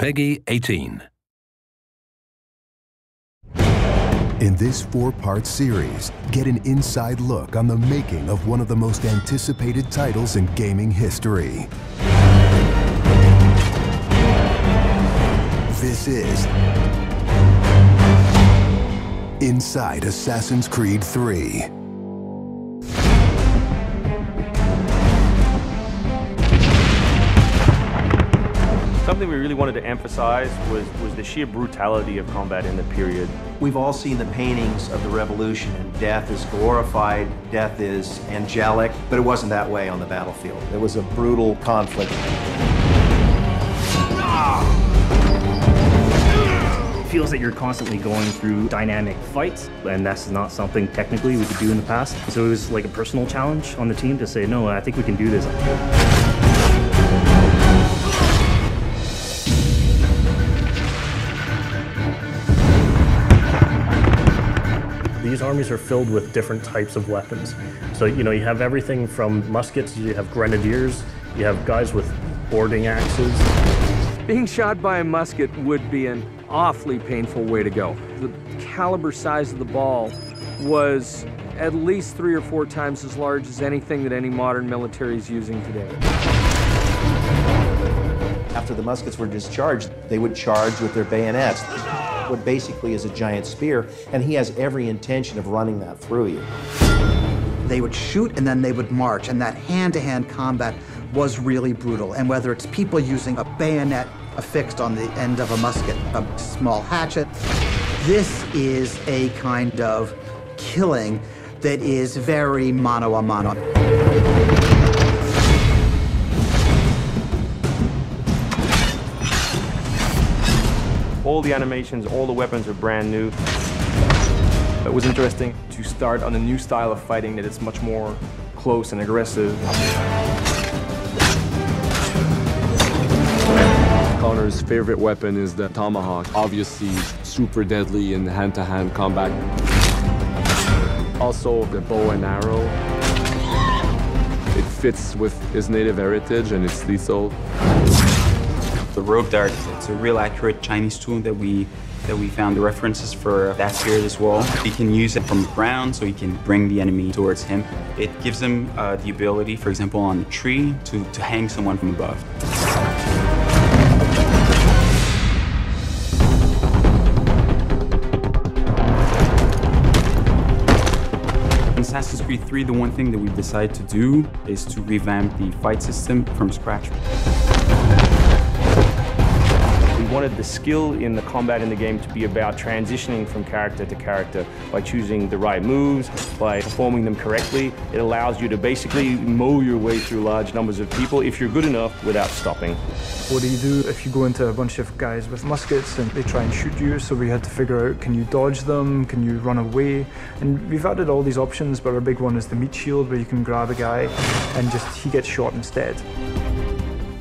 Peggy 18. In this 4-part series, get an inside look on the making of one of the most anticipated titles in gaming history. This is Inside Assassin's Creed 3. Something we really wanted to emphasize was the sheer brutality of combat in the period. We've all seen the paintings of the Revolution, and death is glorified, death is angelic, but it wasn't that way on the battlefield. It was a brutal conflict. It feels that you're constantly going through dynamic fights, and that's not something technically we could do in the past. So it was like a personal challenge on the team to say, no, I think we can do this. These armies are filled with different types of weapons. So, you have everything from muskets, you have grenadiers, you have guys with boarding axes. Being shot by a musket would be an awfully painful way to go. The caliber size of the ball was at least 3 or 4 times as large as anything that any modern military is using today. After the muskets were discharged, they would charge with their bayonets. What basically is a giant spear, and he has every intention of running that through you. They would shoot and then they would march, and that hand-to-hand combat was really brutal. And whether it's people using a bayonet affixed on the end of a musket, a small hatchet, this is a kind of killing that is very mano a mano. All the animations, all the weapons are brand new. It was interesting to start on a new style of fighting that is much more close and aggressive. Connor's favorite weapon is the tomahawk, obviously super deadly in hand-to-hand combat. Also the bow and arrow. It fits with his native heritage and it's lethal. The rope dart, it's a real accurate Chinese tool that we found the references for that period as well. He can use it from the ground, so he can bring the enemy towards him. It gives him the ability, for example, on a tree, to hang someone from above. In Assassin's Creed 3, the one thing that we decided to do is to revamp the fight system from scratch. We wanted the skill in the combat in the game to be about transitioning from character to character by choosing the right moves, by performing them correctly. It allows you to basically mow your way through large numbers of people if you're good enough without stopping. What do you do if you go into a bunch of guys with muskets and they try and shoot you? So we had to figure out, can you dodge them? Can you run away? And we've added all these options, but our big one is the meat shield, where you can grab a guy and he gets shot instead.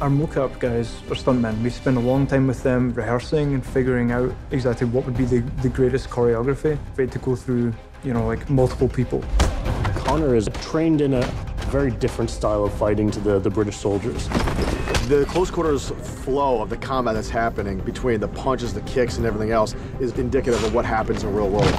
Our mocap guys are stuntmen. We spend a long time with them rehearsing and figuring out exactly what would be the greatest choreography. We had to go through, like multiple people. Connor is trained in a very different style of fighting to the British soldiers. The close quarters flow of the combat that's happening between the punches, the kicks, and everything else is indicative of what happens in the real world.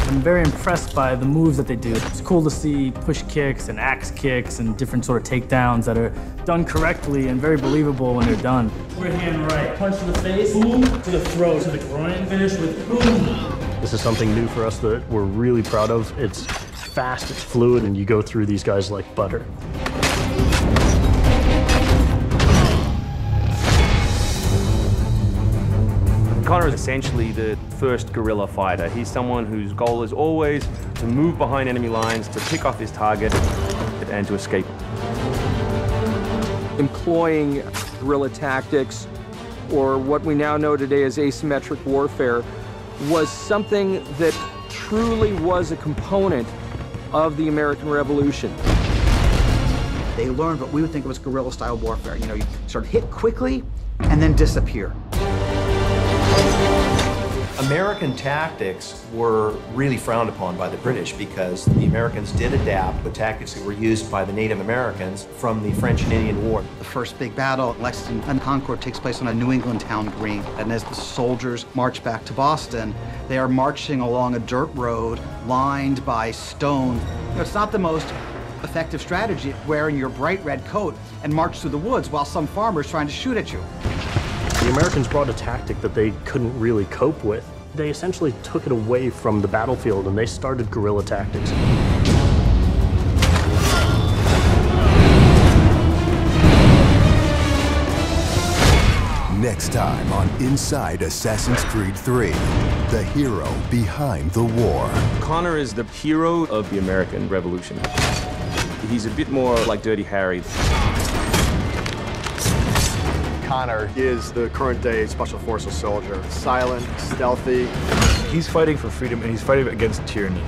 I'm very impressed by the moves that they do. It's cool to see push kicks and axe kicks and different sort of takedowns that are done correctly and very believable when they're done. Right hand right, punch to the face, boom, to the throat, to the groin, finish with boom. This is something new for us that we're really proud of. It's fast, it's fluid, and you go through these guys like butter. Connor is essentially the first guerrilla fighter. He's someone whose goal is always to move behind enemy lines, to pick off his target, and to escape. Employing guerrilla tactics, or what we now know today as asymmetric warfare, was something that truly was a component of the American Revolution. They learned what we would think was guerrilla-style warfare. You sort of hit quickly and then disappear. American tactics were really frowned upon by the British because the Americans did adapt the tactics that were used by the Native Americans from the French and Indian War. The first big battle, Lexington and Concord, takes place on a New England town green. And as the soldiers march back to Boston, they are marching along a dirt road lined by stone. It's not the most effective strategy, wearing your bright red coat and march through the woods while some farmer's trying to shoot at you. The Americans brought a tactic that they couldn't really cope with. They essentially took it away from the battlefield and they started guerrilla tactics. Next time on Inside Assassin's Creed 3, the hero behind the war. Connor is the hero of the American Revolution. He's a bit more like Dirty Harry. Connor is the current day Special Forces soldier. Silent, stealthy. He's fighting for freedom and he's fighting against tyranny.